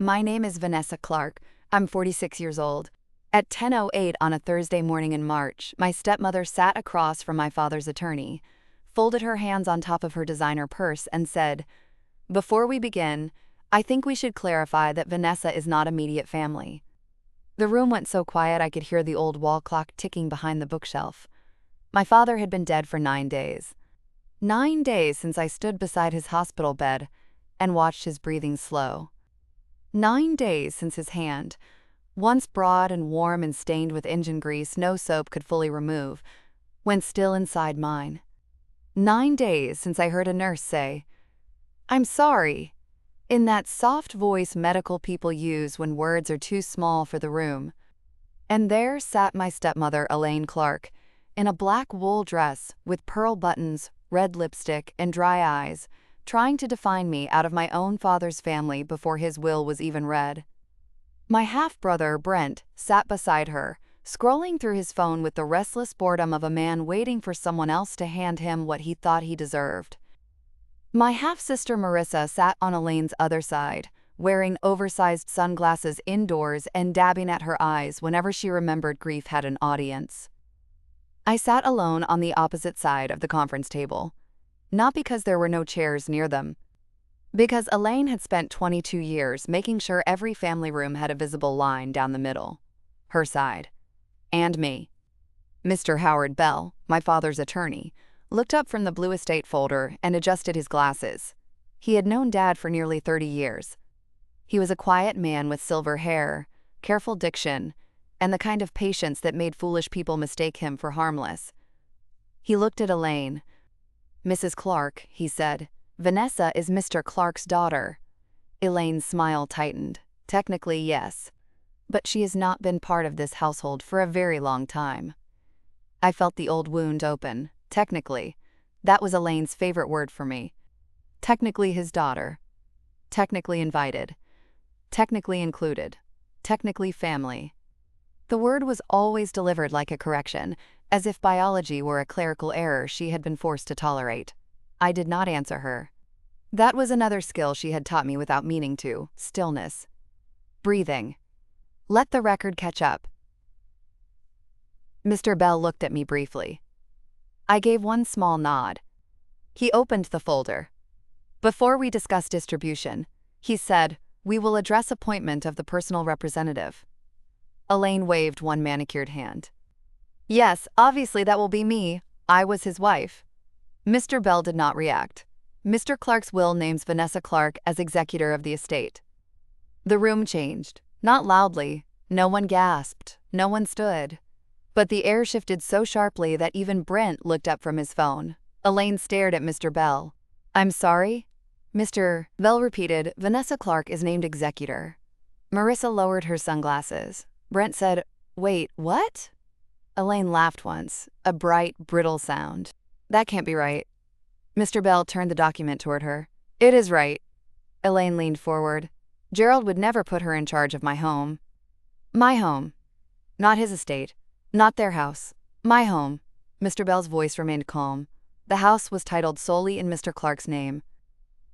My name is Vanessa Clarke. I'm 46 years old. At 10:08 on a Thursday morning in March, my stepmother sat across from my father's attorney, folded her hands on top of her designer purse, and said, "Before we begin, I think we should clarify that Vanessa is not immediate family." The room went so quiet I could hear the old wall clock ticking behind the bookshelf. My father had been dead for 9 days. 9 days since I stood beside his hospital bed and watched his breathing slow. 9 days since his hand, once broad and warm and stained with engine grease no soap could fully remove, went still inside mine. 9 days since I heard a nurse say, "I'm sorry," in that soft voice medical people use when words are too small for the room. And there sat my stepmother, Elaine Clarke, in a black wool dress with pearl buttons, red lipstick, and dry eyes, trying to define me out of my own father's family before his will was even read. My half-brother, Brent, sat beside her, scrolling through his phone with the restless boredom of a man waiting for someone else to hand him what he thought he deserved. My half-sister Marissa sat on Elaine's other side, wearing oversized sunglasses indoors and dabbing at her eyes whenever she remembered grief had an audience. I sat alone on the opposite side of the conference table, not because there were no chairs near them, because Elaine had spent 22 years making sure every family room had a visible line down the middle, her side, and me. Mr. Howard Bell, my father's attorney, looked up from the blue estate folder and adjusted his glasses. He had known Dad for nearly 30 years. He was a quiet man with silver hair, careful diction, and the kind of patience that made foolish people mistake him for harmless. He looked at Elaine. "Mrs. Clarke," he said, "Vanessa is Mr. Clarke's daughter." Elaine's smile tightened. "Technically, yes. But she has not been part of this household for a very long time." I felt the old wound open. Technically. That was Elaine's favorite word for me. Technically his daughter. Technically invited. Technically included. Technically family. The word was always delivered like a correction, as if biology were a clerical error she had been forced to tolerate. I did not answer her. That was another skill she had taught me without meaning to: stillness. Breathing. Let the record catch up. Mr. Bell looked at me briefly. I gave one small nod. He opened the folder. "Before we discuss distribution," he said, "we will address appointment of the personal representative." Elaine waved one manicured hand. "Yes, obviously that will be me. I was his wife." Mr. Bell did not react. Mr. Clarke's will names Vanessa Clarke as executor of the estate. The room changed. Not loudly. No one gasped. No one stood. But the air shifted so sharply that even Brent looked up from his phone. Elaine stared at Mr. Bell. "I'm sorry?" Mr. Bell repeated, "Vanessa Clarke is named executor." Marissa lowered her sunglasses. Brent said, "Wait, what?" Elaine laughed once, a bright, brittle sound. "That can't be right." Mr. Bell turned the document toward her. "It is right." Elaine leaned forward. "Gerald would never put her in charge of my home." "My home. Not his estate. Not their house. My home." Mr. Bell's voice remained calm. "The house was titled solely in Mr. Clarke's name.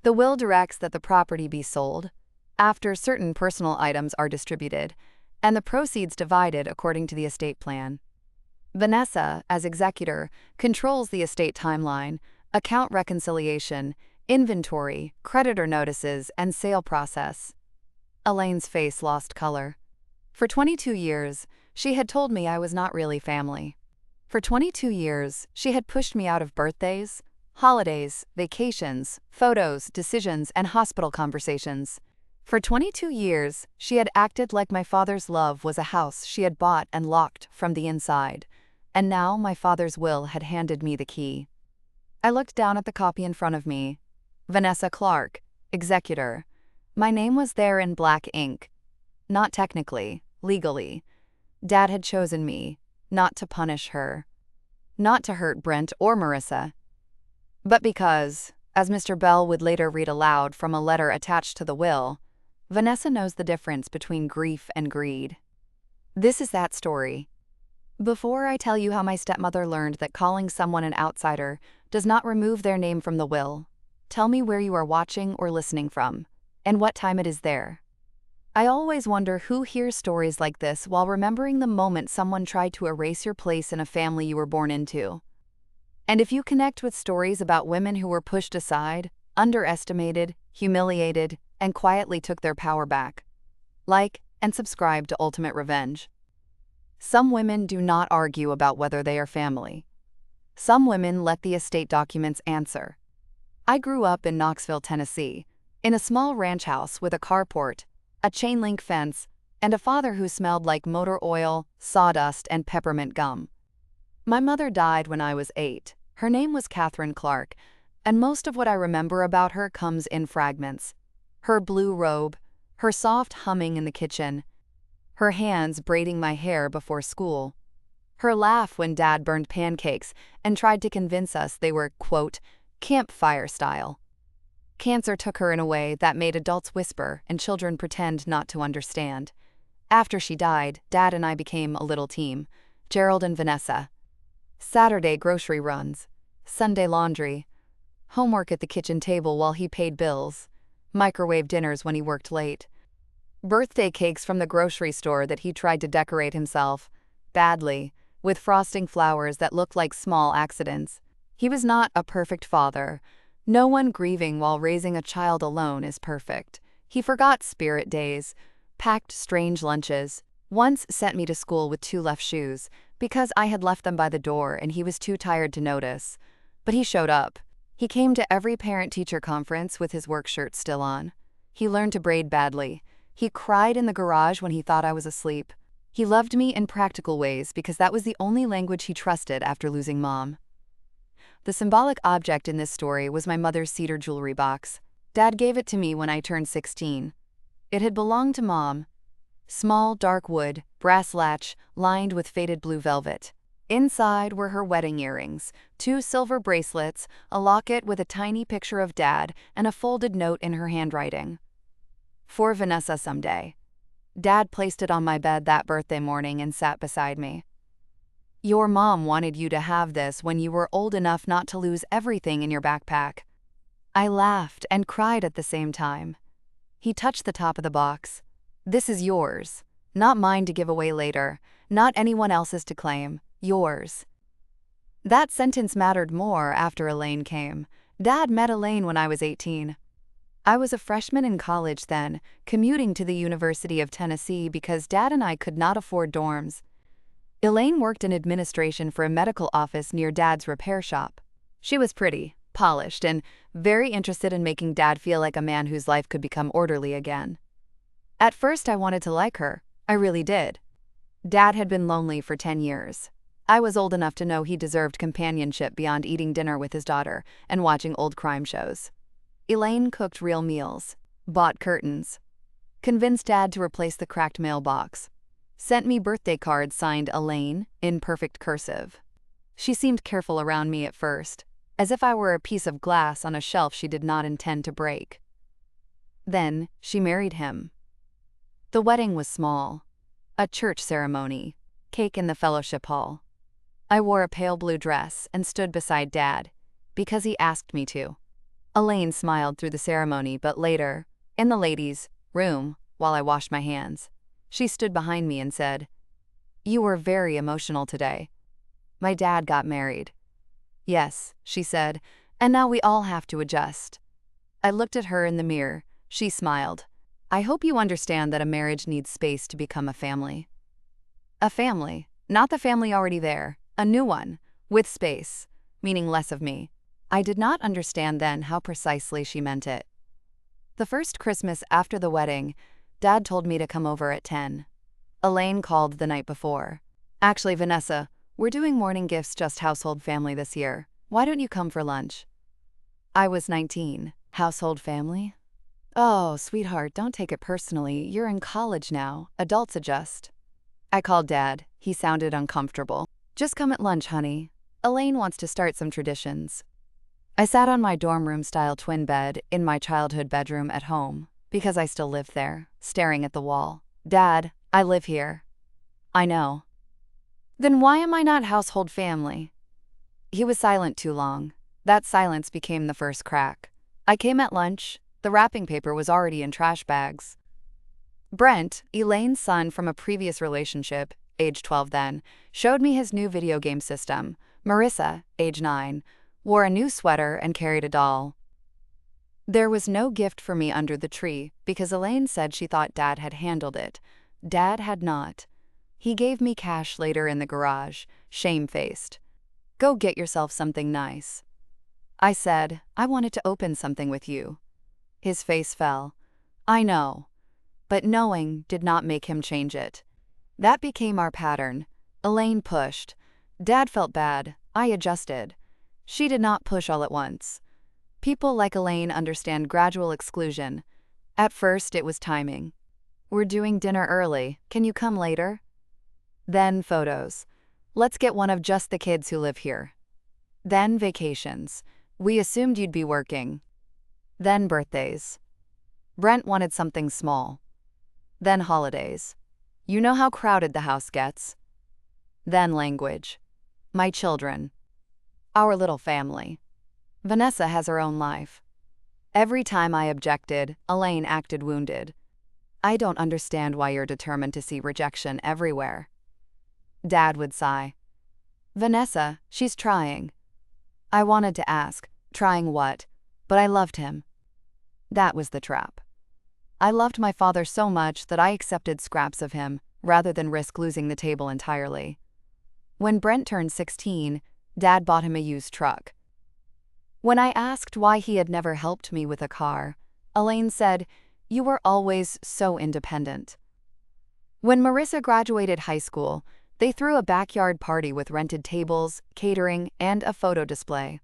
The will directs that the property be sold, after certain personal items are distributed, and the proceeds divided according to the estate plan. Vanessa, as executor, controls the estate timeline, account reconciliation, inventory, creditor notices, and sale process." Elaine's face lost color. For 22 years, she had told me I was not really family. For 22 years, she had pushed me out of birthdays, holidays, vacations, photos, decisions, and hospital conversations. For 22 years, she had acted like my father's love was a house she had bought and locked from the inside, and now my father's will had handed me the key. I looked down at the copy in front of me. Vanessa Clarke, executor. My name was there in black ink. Not technically, legally. Dad had chosen me, not to punish her, not to hurt Brent or Marissa, but because, as Mr. Bell would later read aloud from a letter attached to the will, Vanessa knows the difference between grief and greed. This is that story. Before I tell you how my stepmother learned that calling someone an outsider does not remove their name from the will, tell me where you are watching or listening from, and what time it is there. I always wonder who hears stories like this while remembering the moment someone tried to erase your place in a family you were born into. And if you connect with stories about women who were pushed aside, underestimated, humiliated, and quietly took their power back, like and subscribe to Ultimate Revenge. Some women do not argue about whether they are family. Some women let the estate documents answer. I grew up in Knoxville, Tennessee, in a small ranch house with a carport, a chain-link fence, and a father who smelled like motor oil, sawdust, and peppermint gum. My mother died when I was 8. Her name was Catherine Clarke, and most of what I remember about her comes in fragments. Her blue robe, her soft humming in the kitchen, her hands braiding my hair before school, her laugh when Dad burned pancakes and tried to convince us they were, quote, campfire style. Cancer took her in a way that made adults whisper and children pretend not to understand. After she died, Dad and I became a little team, Gerald and Vanessa. Saturday grocery runs, Sunday laundry, homework at the kitchen table while he paid bills, microwave dinners when he worked late, birthday cakes from the grocery store that he tried to decorate himself, badly, with frosting flowers that looked like small accidents. He was not a perfect father. No one grieving while raising a child alone is perfect. He forgot spirit days, packed strange lunches, once sent me to school with 2 left shoes because I had left them by the door and he was too tired to notice. But he showed up. He came to every parent-teacher conference with his work shirt still on. He learned to braid badly. He cried in the garage when he thought I was asleep. He loved me in practical ways because that was the only language he trusted after losing Mom. The symbolic object in this story was my mother's cedar jewelry box. Dad gave it to me when I turned 16. It had belonged to Mom. Small, dark wood, brass latch, lined with faded blue velvet. Inside were her wedding earrings, 2 silver bracelets, a locket with a tiny picture of Dad, and a folded note in her handwriting. For Vanessa someday. Dad placed it on my bed that birthday morning and sat beside me. Your mom wanted you to have this when you were old enough not to lose everything in your backpack. I laughed and cried at the same time. He touched the top of the box. This is yours, not mine to give away later, not anyone else's to claim, yours. That sentence mattered more after Elaine came. Dad met Elaine when I was 18. I was a freshman in college then, commuting to the University of Tennessee because Dad and I could not afford dorms. Elaine worked in administration for a medical office near Dad's repair shop. She was pretty, polished, and very interested in making Dad feel like a man whose life could become orderly again. At first I wanted to like her. I really did. Dad had been lonely for 10 years. I was old enough to know he deserved companionship beyond eating dinner with his daughter and watching old crime shows. Elaine cooked real meals, bought curtains, convinced Dad to replace the cracked mailbox, sent me birthday cards signed Elaine in perfect cursive. She seemed careful around me at first, as if I were a piece of glass on a shelf she did not intend to break. Then she married him. The wedding was small, a church ceremony, cake in the fellowship hall. I wore a pale blue dress and stood beside Dad, because he asked me to. Elaine smiled through the ceremony, but later, in the ladies' room, while I washed my hands, she stood behind me and said, "You were very emotional today. My dad got married." "Yes," she said, "and now we all have to adjust." I looked at her in the mirror. She smiled. "I hope you understand that a marriage needs space to become a family." A family, not the family already there, a new one, with space, meaning less of me. I did not understand then how precisely she meant it. The first Christmas after the wedding, Dad told me to come over at 10. Elaine called the night before. "Actually, Vanessa, we're doing morning gifts just household family this year. Why don't you come for lunch?" I was 19. Household family? "Oh, sweetheart, don't take it personally. You're in college now. Adults adjust." I called Dad. He sounded uncomfortable. "Just come at lunch, honey. Elaine wants to start some traditions." I sat on my dorm room-style twin bed in my childhood bedroom at home, because I still lived there, staring at the wall. "Dad, I live here." "I know." "Then why am I not household family?" He was silent too long. That silence became the first crack. I came at lunch. The wrapping paper was already in trash bags. Brent, Elaine's son from a previous relationship, age 12 then, showed me his new video game system. Marissa, age 9, wore a new sweater and carried a doll. There was no gift for me under the tree because Elaine said she thought Dad had handled it. Dad had not. He gave me cash later in the garage, shamefaced. Go get yourself something nice. I said, I wanted to open something with you. His face fell. I know. But knowing did not make him change it. That became our pattern. Elaine pushed. Dad felt bad. I adjusted. She did not push all at once. People like Elaine understand gradual exclusion. At first, it was timing. We're doing dinner early. Can you come later? Then photos. Let's get one of just the kids who live here. Then vacations. We assumed you'd be working. Then birthdays. Brent wanted something small. Then holidays. You know how crowded the house gets. Then language. My children. Our little family. Vanessa has her own life. Every time I objected, Elaine acted wounded. I don't understand why you're determined to see rejection everywhere. Dad would sigh. Vanessa, she's trying. I wanted to ask, trying what? But I loved him. That was the trap. I loved my father so much that I accepted scraps of him, rather than risk losing the table entirely. When Brent turned 16, Dad bought him a used truck. When I asked why he had never helped me with a car, Elaine said, "You were always so independent." When Marissa graduated high school, they threw a backyard party with rented tables, catering, and a photo display.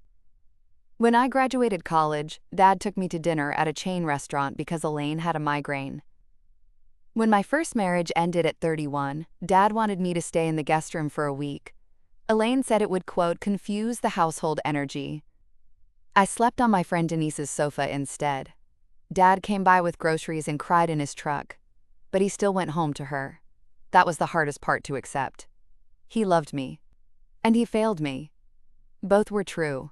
When I graduated college, Dad took me to dinner at a chain restaurant because Elaine had a migraine. When my first marriage ended at 31, Dad wanted me to stay in the guest room for a week. Elaine said it would, quote, confuse the household energy. I slept on my friend Denise's sofa instead. Dad came by with groceries and cried in his truck. But he still went home to her. That was the hardest part to accept. He loved me. And he failed me. Both were true.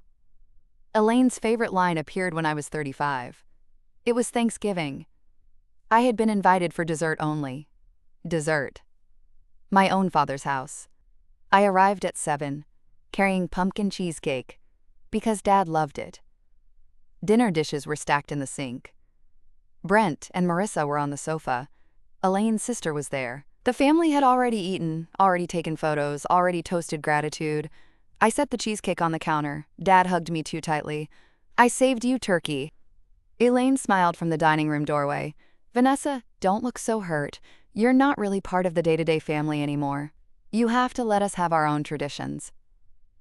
Elaine's favorite line appeared when I was 35. It was Thanksgiving. I had been invited for dessert only. Dessert. My own father's house. I arrived at 7, carrying pumpkin cheesecake, because Dad loved it. Dinner dishes were stacked in the sink. Brent and Marissa were on the sofa. Elaine's sister was there. The family had already eaten, already taken photos, already toasted gratitude. I set the cheesecake on the counter. Dad hugged me too tightly. I saved you, turkey. Elaine smiled from the dining room doorway. Vanessa, don't look so hurt. You're not really part of the day-to-day family anymore. You have to let us have our own traditions.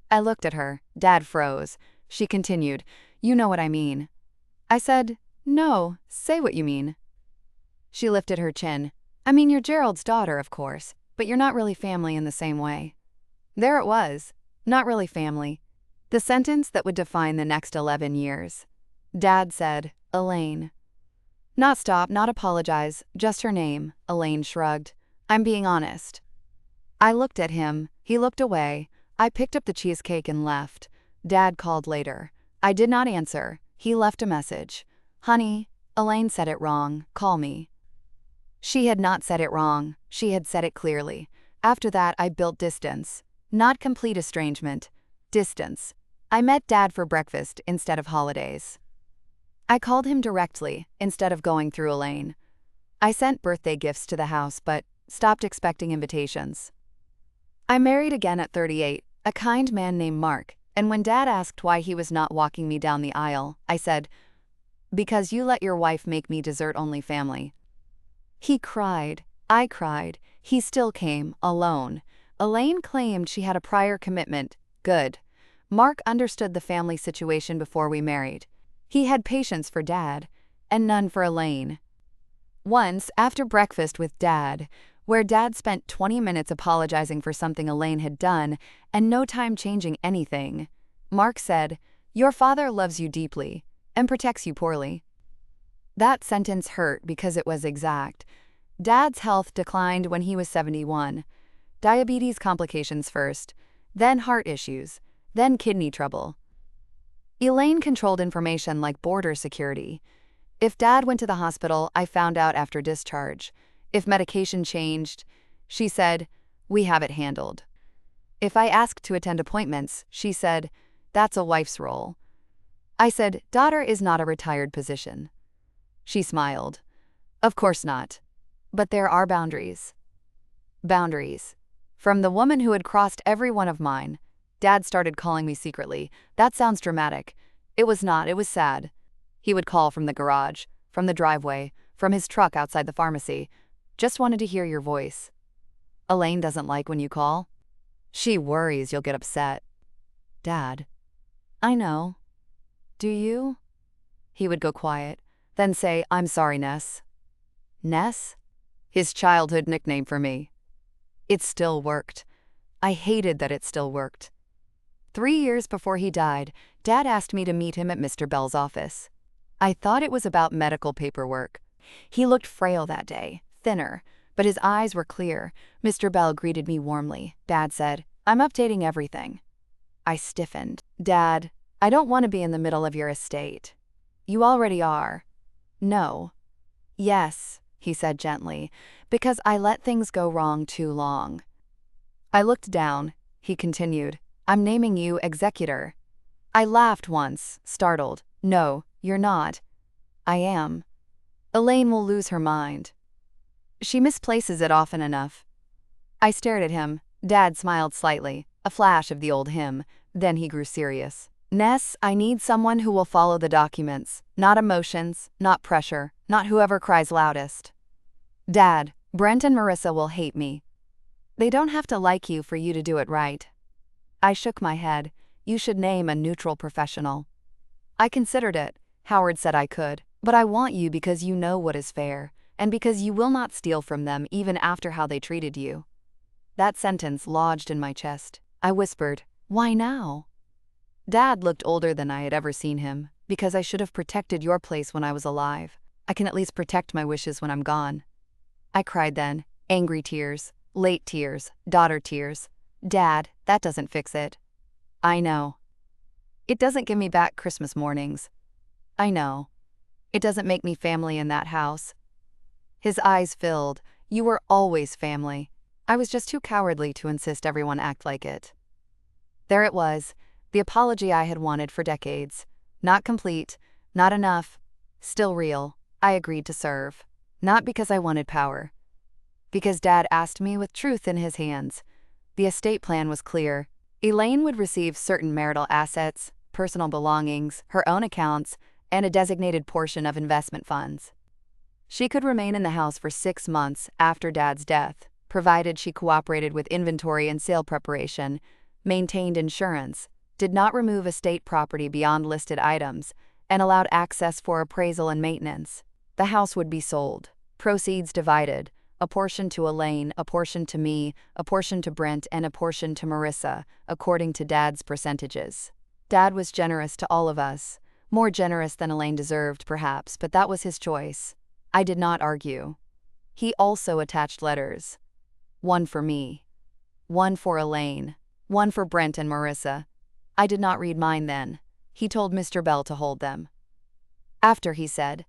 I looked at her. Dad froze. She continued, You know what I mean. I said, No, say what you mean. She lifted her chin. I mean, you're Gerald's daughter, of course, but you're not really family in the same way. There it was. Not really family. The sentence that would define the next 11 years. Dad said, Elaine. Not stop, not apologize, just her name. Elaine shrugged. I'm being honest. I looked at him. He looked away. I picked up the cheesecake and left. Dad called later. I did not answer. He left a message. Honey, Elaine said it wrong. Call me. She had not said it wrong. She had said it clearly. After that, I built distance. Not complete estrangement. Distance. I met Dad for breakfast instead of holidays. I called him directly instead of going through Elaine. I sent birthday gifts to the house but stopped expecting invitations. I married again at 38, a kind man named Mark, and when Dad asked why he was not walking me down the aisle, I said, Because you let your wife make me dessert-only family. He cried. I cried. He still came, alone. Elaine claimed she had a prior commitment. Good. Mark understood the family situation before we married. He had patience for Dad, and none for Elaine. Once, after breakfast with Dad, where Dad spent 20 minutes apologizing for something Elaine had done and no time changing anything, Mark said, Your father loves you deeply and protects you poorly. That sentence hurt because it was exact. Dad's health declined when he was 71. Diabetes complications first, then heart issues, then kidney trouble. Elaine controlled information like border security. If Dad went to the hospital, I found out after discharge. If medication changed, she said, "We have it handled." If I asked to attend appointments, she said, "That's a wife's role." I said, "Daughter is not a retired position." She smiled. "Of course not. But there are boundaries." Boundaries. From the woman who had crossed every one of mine, Dad started calling me secretly. That sounds dramatic. It was not, it was sad. He would call from the garage, from the driveway, from his truck outside the pharmacy. "Just wanted to hear your voice. Elaine doesn't like when you call. She worries you'll get upset." "Dad." "I know. Do you?" He would go quiet, then say, "I'm sorry, Ness." Ness? His childhood nickname for me. It still worked. I hated that it still worked. 3 years before he died, Dad asked me to meet him at Mr. Bell's office. I thought it was about medical paperwork. He looked frail that day, thinner, but his eyes were clear. Mr. Bell greeted me warmly. Dad said, "I'm updating everything." I stiffened. "Dad, I don't want to be in the middle of your estate." "You already are." "No." "Yes," he said gently, "because I let things go wrong too long." I looked down. He continued, "I'm naming you executor." I laughed once, startled. "No, you're not." "I am. Elaine will lose her mind. She misplaces it often enough." I stared at him. Dad smiled slightly, a flash of the old hymn. Then he grew serious. "Ness, I need someone who will follow the documents, not emotions, not pressure, not whoever cries loudest." "Dad, Brent and Marissa will hate me." "They don't have to like you for you to do it right." I shook my head. "You should name a neutral professional." I considered it. Howard said I could. "But I want you because you know what is fair, and because you will not steal from them even after how they treated you." That sentence lodged in my chest. I whispered, "Why now?" Dad looked older than I had ever seen him. "Because I should have protected your place when I was alive. I can at least protect my wishes when I'm gone." I cried then. Angry tears, late tears, daughter tears. "Dad, that doesn't fix it." "I know." "It doesn't give me back Christmas mornings." "I know." "It doesn't make me family in that house." His eyes filled. "You were always family." I was just too cowardly to insist everyone act like it. There it was, the apology I had wanted for decades. Not complete, not enough, still real. I agreed to serve. Not because I wanted power. Because Dad asked me with truth in his hands. The estate plan was clear. Elaine would receive certain marital assets, personal belongings, her own accounts, and a designated portion of investment funds. She could remain in the house for 6 months after Dad's death, provided she cooperated with inventory and sale preparation, maintained insurance, did not remove estate property beyond listed items, and allowed access for appraisal and maintenance. The house would be sold, proceeds divided, a portion to Elaine, a portion to me, a portion to Brent, and a portion to Marissa, according to Dad's percentages. Dad was generous to all of us, more generous than Elaine deserved, perhaps, but that was his choice. I did not argue. He also attached letters. One for me. One for Elaine. One for Brent and Marissa. I did not read mine then. He told Mr. Bell to hold them. After, he said.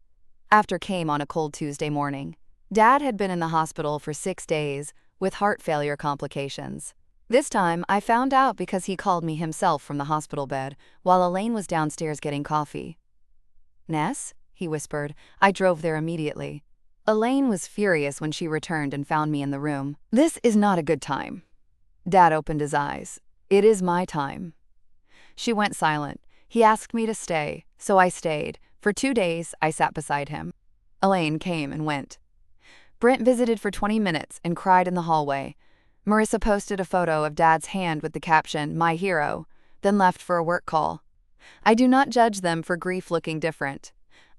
After came on a cold Tuesday morning. Dad had been in the hospital for 6 days, with heart failure complications. This time, I found out because he called me himself from the hospital bed, while Elaine was downstairs getting coffee. "Ness?" he whispered. I drove there immediately. Elaine was furious when she returned and found me in the room. "This is not a good time." Dad opened his eyes. "It is my time." She went silent. He asked me to stay, so I stayed. For 2 days, I sat beside him. Elaine came and went. Brent visited for 20 minutes and cried in the hallway. Marissa posted a photo of Dad's hand with the caption, "My hero," then left for a work call. I do not judge them for grief looking different.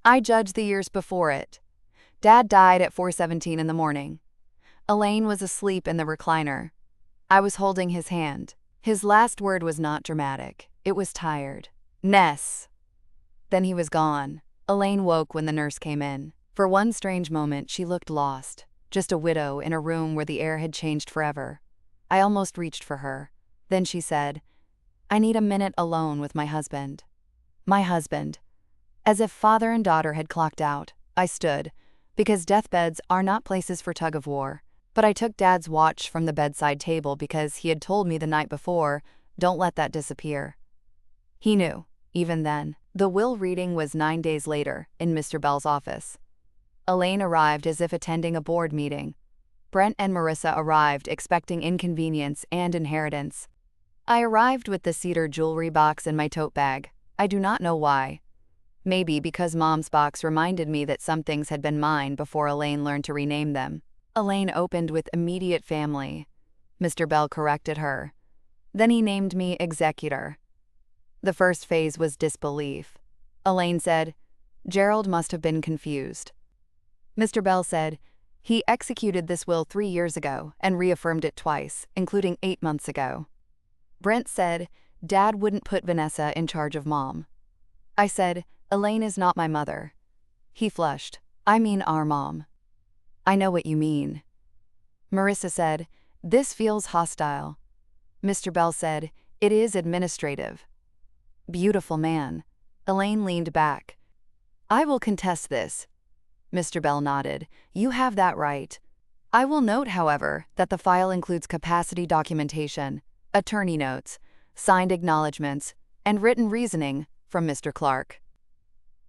I judge the years before it. Dad died at 4:17 in the morning. Elaine was asleep in the recliner. I was holding his hand. His last word was not dramatic. It was tired. "Ness." Then he was gone. Elaine woke when the nurse came in. For one strange moment, she looked lost. Just a widow in a room where the air had changed forever. I almost reached for her. Then she said, "I need a minute alone with my husband." My husband. As if father and daughter had clocked out, I stood. because deathbeds are not places for tug-of-war. But I took Dad's watch from the bedside table because he had told me the night before, "Don't let that disappear." He knew, even then. The will reading was 9 days later, in Mr. Bell's office. Elaine arrived as if attending a board meeting. Brent and Marissa arrived expecting inconvenience and inheritance. I arrived with the cedar jewelry box in my tote bag. I do not know why. Maybe because Mom's box reminded me that some things had been mine before Elaine learned to rename them. Elaine opened with immediate family. Mr. Bell corrected her. Then he named me executor. The first phase was disbelief. Elaine said, "Gerald must have been confused." Mr. Bell said, "He executed this will 3 years ago and reaffirmed it twice, including 8 months ago." Brent said, "Dad wouldn't put Vanessa in charge of Mom." I said, "Elaine is not my mother." He flushed. "I mean our mom." "I know what you mean." Marissa said, "This feels hostile." Mr. Bell said, "It is administrative." Beautiful man. Elaine leaned back. "I will contest this." Mr. Bell nodded. "You have that right. I will note, however, that the file includes capacity documentation, attorney notes, signed acknowledgments, and written reasoning from Mr. Clarke."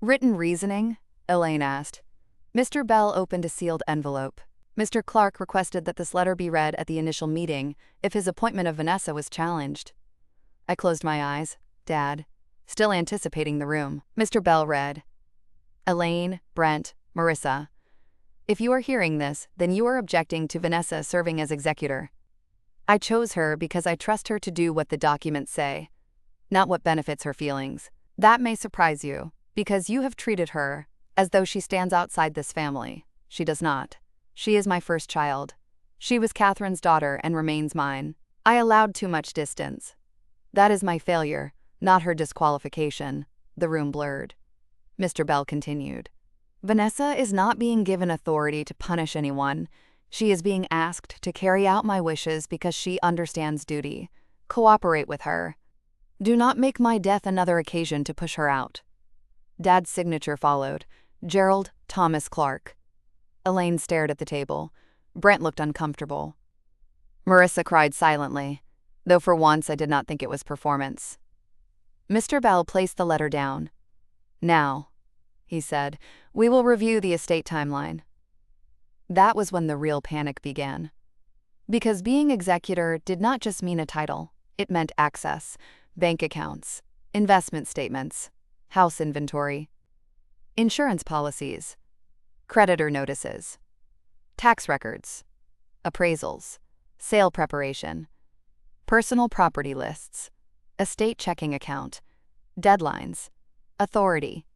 "Written reasoning?" Elaine asked. Mr. Bell opened a sealed envelope. Mr. Clarke requested that this letter be read at the initial meeting if his appointment of Vanessa was challenged. I closed my eyes. Dad. Still anticipating the room. Mr. Bell read, "Elaine, Brent, Marissa. If you are hearing this, then you are objecting to Vanessa serving as executor. I chose her because I trust her to do what the documents say, not what benefits her feelings. That may surprise you, because you have treated her as though she stands outside this family. She does not. She is my first child. She was Catherine's daughter and remains mine. I allowed too much distance. That is my failure, not her disqualification." The room blurred. Mr. Bell continued. "Vanessa is not being given authority to punish anyone. She is being asked to carry out my wishes because she understands duty. Cooperate with her. Do not make my death another occasion to push her out." Dad's signature followed. Gerald Thomas Clarke. Elaine stared at the table. Brent looked uncomfortable. Marissa cried silently, though for once I did not think it was performance. Mr. Bell placed the letter down. "Now," he said, "we will review the estate timeline." That was when the real panic began. Because being executor did not just mean a title, it meant access, bank accounts, investment statements, house inventory, insurance policies, creditor notices, tax records, appraisals, sale preparation, personal property lists, estate checking account, deadlines, authority.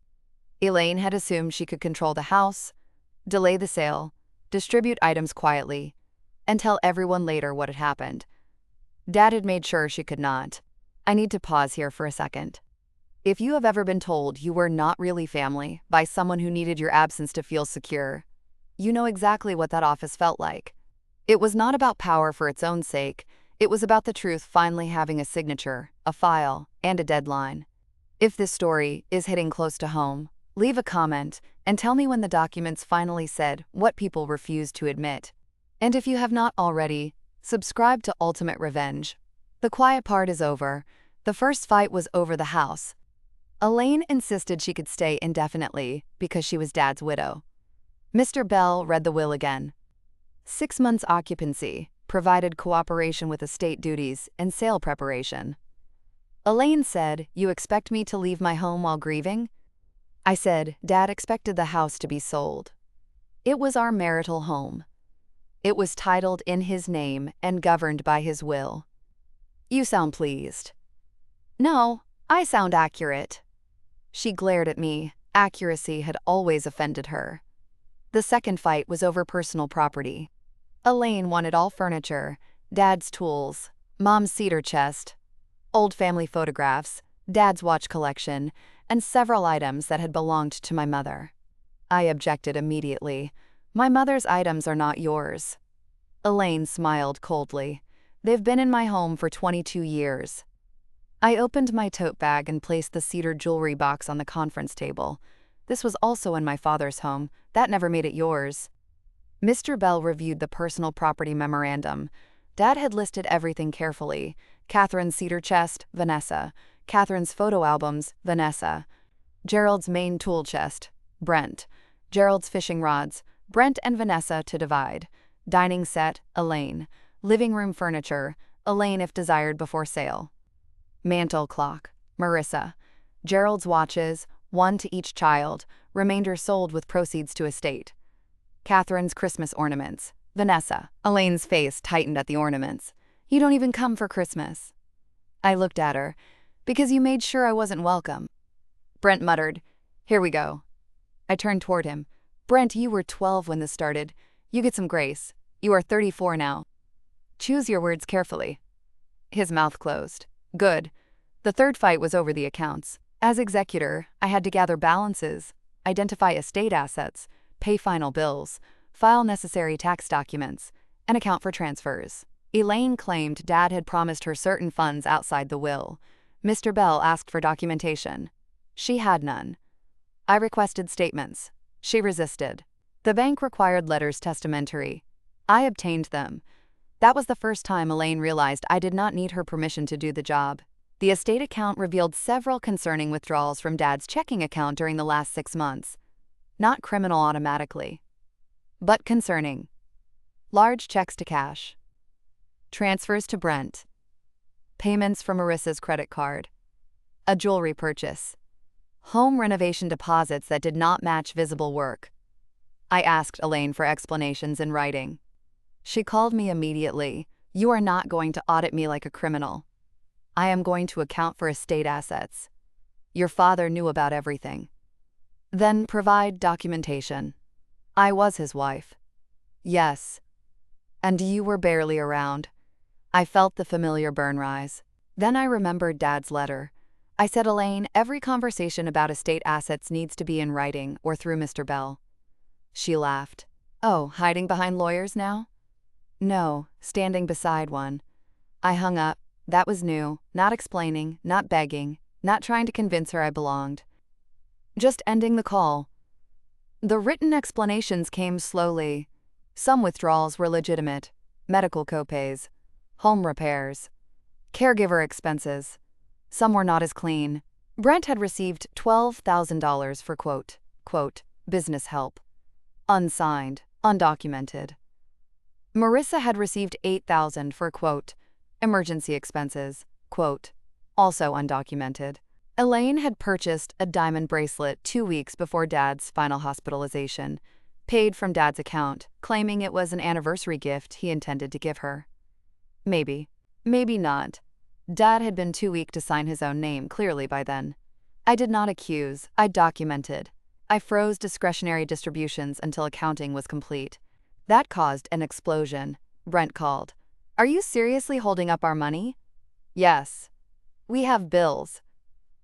Elaine had assumed she could control the house, delay the sale, distribute items quietly, and tell everyone later what had happened. Dad had made sure she could not. I need to pause here for a second. If you have ever been told you were not really family by someone who needed your absence to feel secure, you know exactly what that office felt like. It was not about power for its own sake. It was about the truth finally having a signature, a file, and a deadline. If this story is hitting close to home, leave a comment and tell me when the documents finally said what people refused to admit. And if you have not already, subscribe to Ultimate Revenge. The quiet part is over. The first fight was over the house. Elaine insisted she could stay indefinitely because she was Dad's widow. Mr. Bell read the will again. 6 months occupancy, provided cooperation with estate duties and sale preparation. Elaine said, "You expect me to leave my home while grieving?" I said, "Dad expected the house to be sold. It was our marital home. It was titled in his name and governed by his will." "You sound pleased." "No, I sound accurate." She glared at me. Accuracy had always offended her. The second fight was over personal property. Elaine wanted all furniture, Dad's tools, Mom's cedar chest, old family photographs, Dad's watch collection, and several items that had belonged to my mother. I objected immediately. "My mother's items are not yours." Elaine smiled coldly. "They've been in my home for 22 years. I opened my tote bag and placed the cedar jewelry box on the conference table. This was also in my father's home. That never made it yours." Mr. Bell reviewed the personal property memorandum. Dad had listed everything carefully. Catherine's cedar chest, Vanessa. Catherine's photo albums, Vanessa. Gerald's main tool chest, Brent. Gerald's fishing rods, Brent and Vanessa to divide. Dining set, Elaine. Living room furniture, Elaine if desired before sale. Mantle clock, Marissa. Gerald's watches, one to each child, remainder sold with proceeds to estate. Catherine's Christmas ornaments, Vanessa. Elaine's face tightened at the ornaments. "You don't even come for Christmas." I looked at her. "Because you made sure I wasn't welcome." Brent muttered, "Here we go." I turned toward him. "Brent, you were 12 when this started. You get some grace. You are 34 now. Choose your words carefully." His mouth closed. "Good." The third fight was over the accounts. As executor, I had to gather balances, identify estate assets, pay final bills, file necessary tax documents, and account for transfers. Elaine claimed Dad had promised her certain funds outside the will. Mr. Bell asked for documentation. She had none. I requested statements. She resisted. The bank required letters testamentary. I obtained them. That was the first time Elaine realized I did not need her permission to do the job. The estate account revealed several concerning withdrawals from Dad's checking account during the last 6 months. Not criminal automatically, but concerning. Large checks to cash. Transfers to Brent. Payments from Marissa's credit card. A jewelry purchase. Home renovation deposits that did not match visible work. I asked Elaine for explanations in writing. She called me immediately. "You are not going to audit me like a criminal. I am going to account for estate assets. Your father knew about everything. Then provide documentation." I was his wife. "Yes." "And you were barely around." I felt the familiar burn rise. Then I remembered Dad's letter. I said, "Elaine, every conversation about estate assets needs to be in writing or through Mr. Bell." She laughed. "Oh, hiding behind lawyers now?" "No, standing beside one." I hung up. That was new, not explaining, not begging, not trying to convince her I belonged. Just ending the call. The written explanations came slowly. Some withdrawals were legitimate. Medical copays, home repairs, caregiver expenses. Some were not as clean. Brent had received $12,000 for quote, business help. Unsigned, undocumented. Marissa had received $8,000 for emergency expenses, also undocumented. Elaine had purchased a diamond bracelet 2 weeks before Dad's final hospitalization, paid from Dad's account, claiming it was an anniversary gift he intended to give her. Maybe. Maybe not. Dad had been too weak to sign his own name clearly by then. I did not accuse, I documented. I froze discretionary distributions until accounting was complete. That caused an explosion. Brent called. "Are you seriously holding up our money?" "Yes." "We have bills."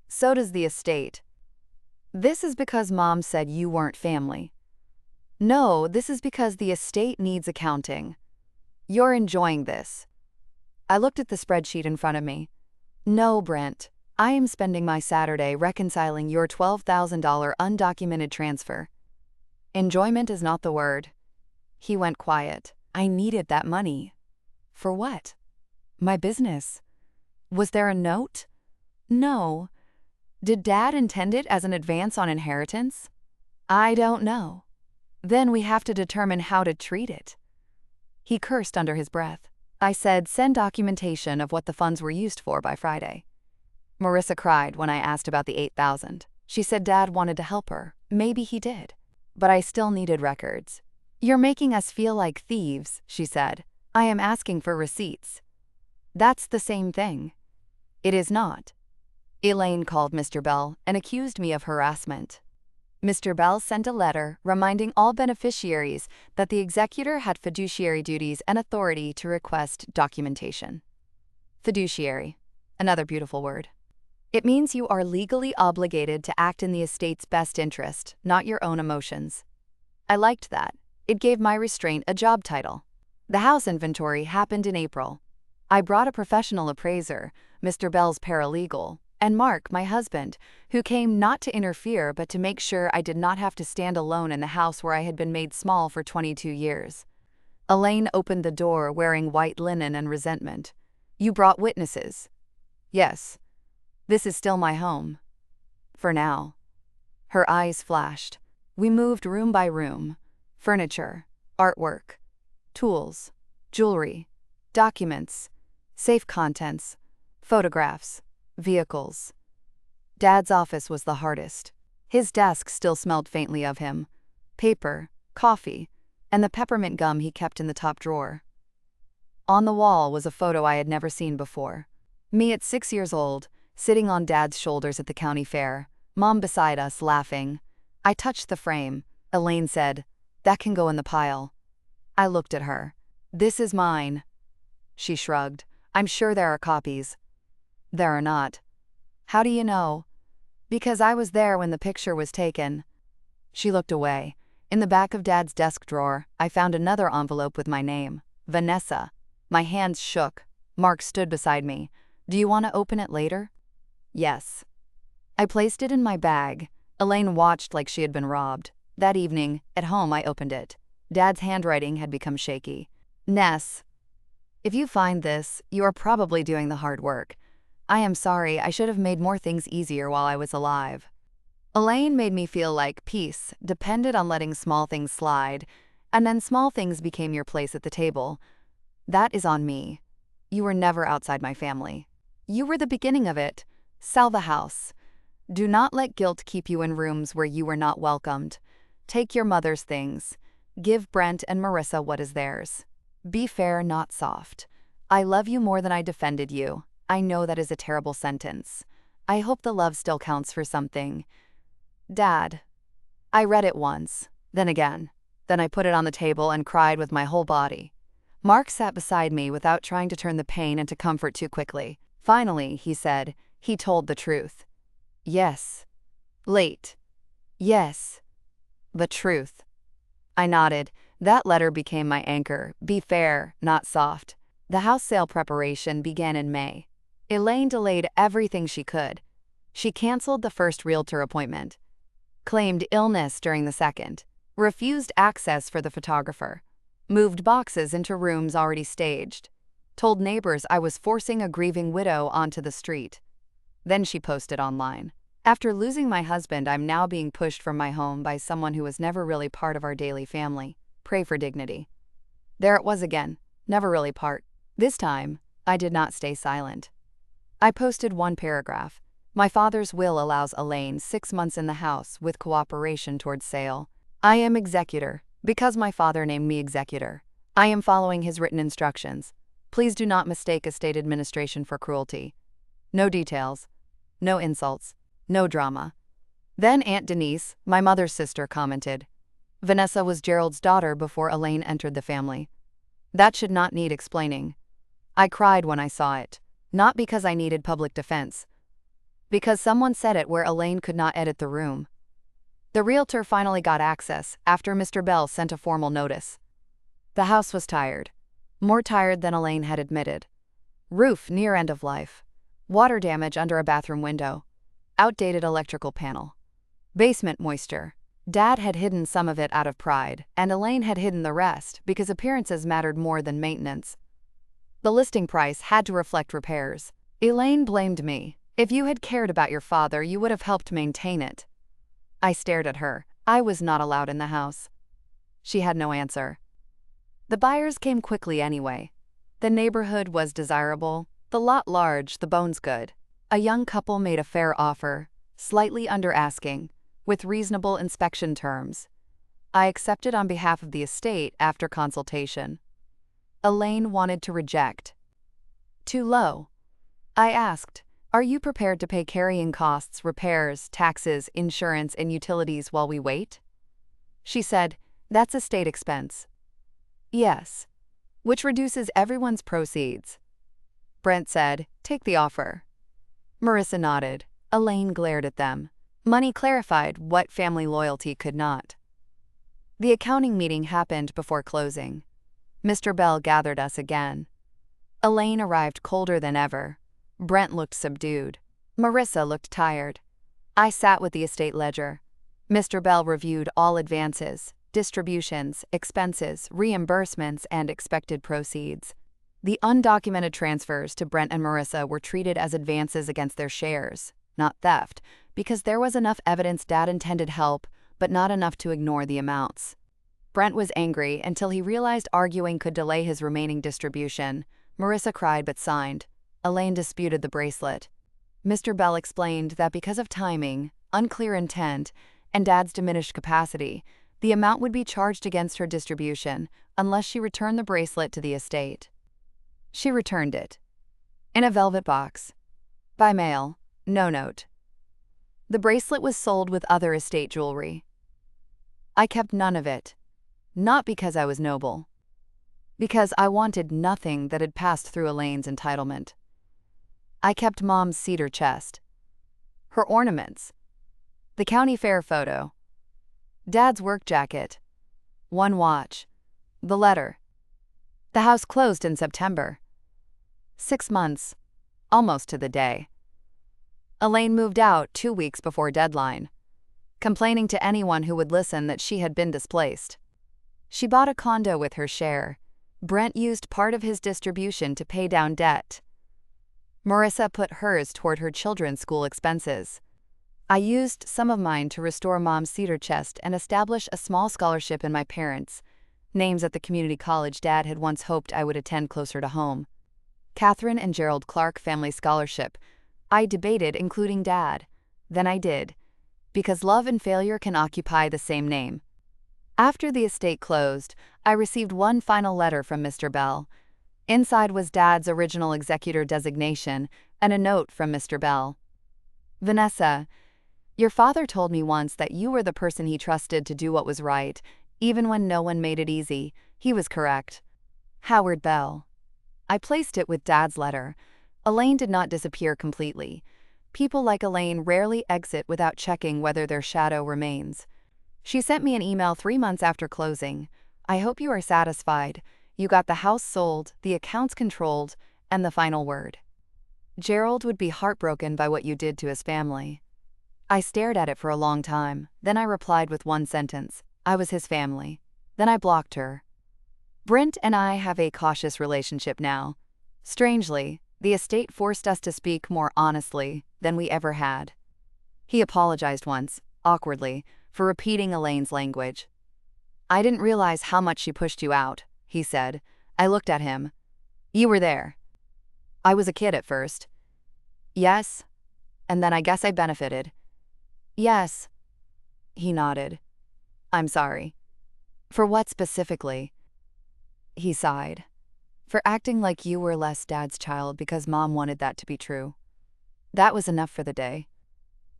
"So does the estate." "This is because Mom said you weren't family." "No, this is because the estate needs accounting." "You're enjoying this." I looked at the spreadsheet in front of me. "No, Brent. I am spending my Saturday reconciling your $12,000 undocumented transfer." Enjoyment is not the word. He went quiet. I needed that money. For what? My business. Was there a note? No. Did Dad intend it as an advance on inheritance? I don't know. Then we have to determine how to treat it. He cursed under his breath. I said, "Send documentation of what the funds were used for by Friday." Marissa cried when I asked about the $8,000. She said Dad wanted to help her. Maybe he did. But I still needed records. "You're making us feel like thieves," she said. "I am asking for receipts." That's the same thing. It is not. Elaine called Mr. Bell and accused me of harassment. Mr. Bell sent a letter reminding all beneficiaries that the executor had fiduciary duties and authority to request documentation. Fiduciary, another beautiful word. It means you are legally obligated to act in the estate's best interest, not your own emotions. I liked that. It gave my restraint a job title. The house inventory happened in April. I brought a professional appraiser, Mr. Bell's paralegal, and Mark, my husband, who came not to interfere but to make sure I did not have to stand alone in the house where I had been made small for 22 years. Elaine opened the door wearing white linen and resentment. "You brought witnesses." "Yes. This is still my home. For now." Her eyes flashed. We moved room by room. Furniture, artwork, tools, jewelry, documents, safe contents, photographs, vehicles. Dad's office was the hardest. His desk still smelled faintly of him. Paper, coffee, and the peppermint gum he kept in the top drawer. On the wall was a photo I had never seen before. Me at 6 years old, sitting on Dad's shoulders at the county fair, Mom beside us, laughing. I touched the frame. Elaine said, "That can go in the pile." I looked at her. "This is mine." She shrugged. "I'm sure there are copies." "There are not." "How do you know?" "Because I was there when the picture was taken." She looked away. In the back of Dad's desk drawer, I found another envelope with my name, Vanessa. My hands shook. Mark stood beside me. "Do you want to open it later?" "Yes." I placed it in my bag. Elaine watched like she had been robbed. That evening, at home, I opened it. Dad's handwriting had become shaky. "Ness, if you find this, you are probably doing the hard work. I am sorry, I should have made more things easier while I was alive." Elaine made me feel like peace depended on letting small things slide, and then small things became your place at the table. That is on me. You were never outside my family. You were the beginning of it. Sell the house. Do not let guilt keep you in rooms where you were not welcomed. Take your mother's things. Give Brent and Marissa what is theirs. Be fair, not soft. I love you more than I defended you. I know that is a terrible sentence. I hope the love still counts for something. Dad. I read it once, then again. Then I put it on the table and cried with my whole body. Mark sat beside me without trying to turn the pain into comfort too quickly. Finally, he said, he told the truth. "Yes. Late. Yes. But truth." I nodded. That letter became my anchor. Be fair, not soft. The house sale preparation began in May. Elaine delayed everything she could. She canceled the first realtor appointment, claimed illness during the second, refused access for the photographer, moved boxes into rooms already staged, told neighbors I was forcing a grieving widow onto the street. Then she posted online. "After losing my husband, I'm now being pushed from my home by someone who was never really part of our daily family. Pray for dignity." There it was again, never really part. This time, I did not stay silent. I posted one paragraph. My father's will allows Elaine 6 months in the house with cooperation towards sale. I am executor, because my father named me executor. I am following his written instructions. Please do not mistake estate administration for cruelty. No details. No insults. No drama. Then Aunt Denise, my mother's sister, commented, "Vanessa was Gerald's daughter before Elaine entered the family. That should not need explaining." I cried when I saw it, not because I needed public defense, because someone said it where Elaine could not edit the room. The realtor finally got access after Mr. Bell sent a formal notice. The house was tired, more tired than Elaine had admitted. Roof near end of life. Water damage under a bathroom window. Outdated electrical panel. Basement moisture. Dad had hidden some of it out of pride, and Elaine had hidden the rest because appearances mattered more than maintenance. The listing price had to reflect repairs. Elaine blamed me. "If you had cared about your father, you would have helped maintain it." I stared at her. I was not allowed in the house. She had no answer. The buyers came quickly anyway. The neighborhood was desirable, the lot large, the bones good. A young couple made a fair offer, slightly under asking, with reasonable inspection terms. I accepted on behalf of the estate after consultation. Elaine wanted to reject. "Too low." I asked, "Are you prepared to pay carrying costs, repairs, taxes, insurance, and utilities while we wait?" She said, "That's estate expense." "Yes." "Which reduces everyone's proceeds." Brent said, "Take the offer." Marissa nodded. Elaine glared at them. Money clarified what family loyalty could not. The accounting meeting happened before closing. Mr. Bell gathered us again. Elaine arrived colder than ever. Brent looked subdued. Marissa looked tired. I sat with the estate ledger. Mr. Bell reviewed all advances, distributions, expenses, reimbursements, and expected proceeds. The undocumented transfers to Brent and Marissa were treated as advances against their shares, not theft, because there was enough evidence Dad intended help, but not enough to ignore the amounts. Brent was angry until he realized arguing could delay his remaining distribution. Marissa cried but signed. Elaine disputed the bracelet. Mr. Bell explained that because of timing, unclear intent, and Dad's diminished capacity, the amount would be charged against her distribution unless she returned the bracelet to the estate. She returned it. In a velvet box. By mail. No note. The bracelet was sold with other estate jewelry. I kept none of it. Not because I was noble. Because I wanted nothing that had passed through Elaine's entitlement. I kept Mom's cedar chest. Her ornaments. The county fair photo. Dad's work jacket. One watch. The letter. The house closed in September. 6 months. Almost to the day. Elaine moved out 2 weeks before deadline, complaining to anyone who would listen that she had been displaced. She bought a condo with her share. Brent used part of his distribution to pay down debt. Marissa put hers toward her children's school expenses. I used some of mine to restore Mom's cedar chest and establish a small scholarship in my parents' names at the community college Dad had once hoped I would attend closer to home. Catherine and Gerald Clarke Family Scholarship. I debated including Dad. Then I did, because love and failure can occupy the same name. After the estate closed, I received one final letter from Mr. Bell. Inside was Dad's original executor designation and a note from Mr. Bell. Vanessa, your father told me once that you were the person he trusted to do what was right, even when no one made it easy. He was correct. Howard Bell. I placed it with Dad's letter. Elaine did not disappear completely. People like Elaine rarely exit without checking whether their shadow remains. She sent me an email 3 months after closing. I hope you are satisfied. You got the house sold, the accounts controlled, and the final word. Gerald would be heartbroken by what you did to his family. I stared at it for a long time. Then I replied with one sentence. I was his family. Then I blocked her. Brent and I have a cautious relationship now. Strangely, the estate forced us to speak more honestly than we ever had. He apologized once, awkwardly, for repeating Elaine's language. I didn't realize how much she pushed you out, he said. I looked at him. You were there. I was a kid at first. Yes. And then I guess I benefited. Yes. He nodded. I'm sorry. For what specifically? He sighed. For acting like you were less Dad's child because Mom wanted that to be true. That was enough for the day.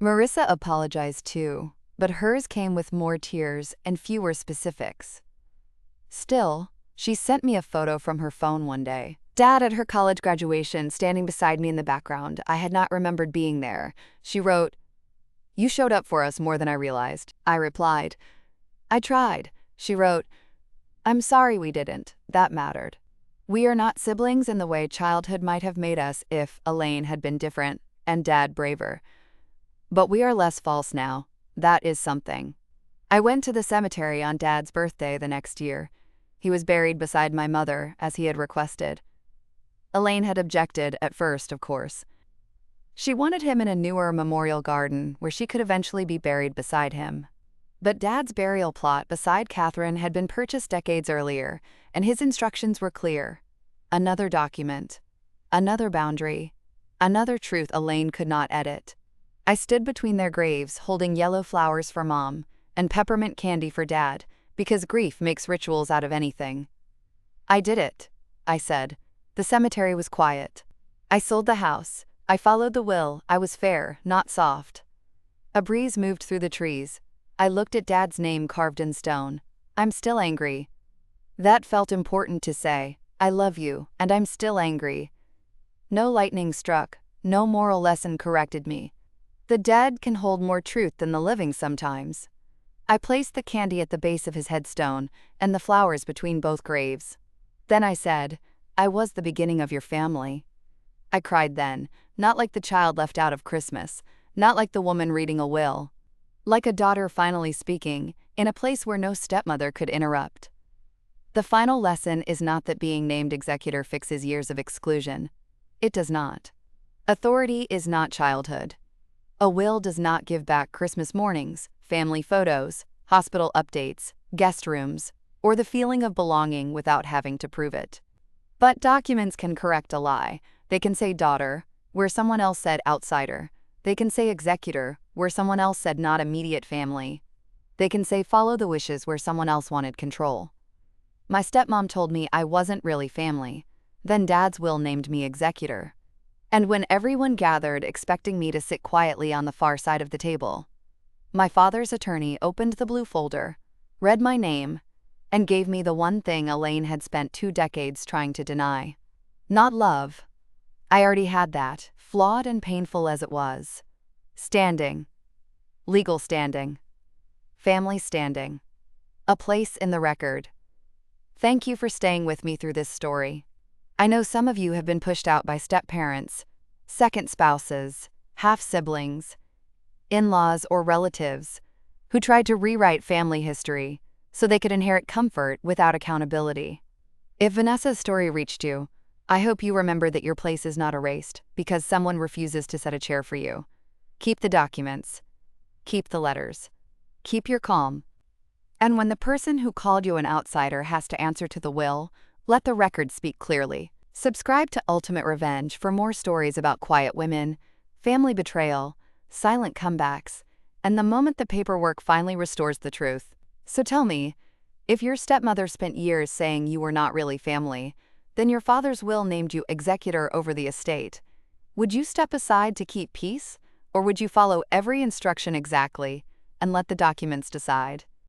Marissa apologized too, but hers came with more tears and fewer specifics. Still, she sent me a photo from her phone one day. Dad at her college graduation, standing beside me in the background. I had not remembered being there. She wrote, "You showed up for us more than I realized." I replied, "I tried." She wrote, "I'm sorry we didn't. That mattered. We are not siblings in the way childhood might have made us if Elaine had been different and Dad braver. But we are less false now. That is something." I went to the cemetery on Dad's birthday the next year. He was buried beside my mother, as he had requested. Elaine had objected at first, of course. She wanted him in a newer memorial garden where she could eventually be buried beside him. But Dad's burial plot beside Catherine had been purchased decades earlier, and his instructions were clear. Another document. Another boundary. Another truth Elaine could not edit. I stood between their graves, holding yellow flowers for Mom and peppermint candy for Dad, because grief makes rituals out of anything. I did it, I said. The cemetery was quiet. I sold the house. I followed the will. I was fair, not soft. A breeze moved through the trees. I looked at Dad's name carved in stone. I'm still angry. That felt important to say. I love you, and I'm still angry. No lightning struck. No moral lesson corrected me. The dead can hold more truth than the living sometimes. I placed the candy at the base of his headstone and the flowers between both graves. Then I said, I was the beginning of your family. I cried then, not like the child left out of Christmas, not like the woman reading a will. Like a daughter finally speaking, in a place where no stepmother could interrupt. The final lesson is not that being named executor fixes years of exclusion. It does not. Authority is not childhood. A will does not give back Christmas mornings, family photos, hospital updates, guest rooms, or the feeling of belonging without having to prove it. But documents can correct a lie. They can say daughter, where someone else said outsider. They can say executor, where someone else said not immediate family. They can say follow the wishes where someone else wanted control. My stepmom told me I wasn't really family. Then Dad's will named me executor. And when everyone gathered expecting me to sit quietly on the far side of the table, my father's attorney opened the blue folder, read my name, and gave me the one thing Elaine had spent 2 decades trying to deny. Not love. I already had that, flawed and painful as it was. Standing. Legal standing. Family standing. A place in the record. Thank you for staying with me through this story. I know some of you have been pushed out by step-parents, second spouses, half-siblings, in-laws, or relatives who tried to rewrite family history so they could inherit comfort without accountability. If Vanessa's story reached you, I hope you remember that your place is not erased because someone refuses to set a chair for you. Keep the documents. Keep the letters. Keep your calm. And when the person who called you an outsider has to answer to the will, let the record speak clearly. Subscribe to Ultimate Revenge for more stories about quiet women, family betrayal, silent comebacks, and the moment the paperwork finally restores the truth. So tell me, if your stepmother spent years saying you were not really family, then your father's will named you executor over the estate, would you step aside to keep peace, or would you follow every instruction exactly and let the documents decide?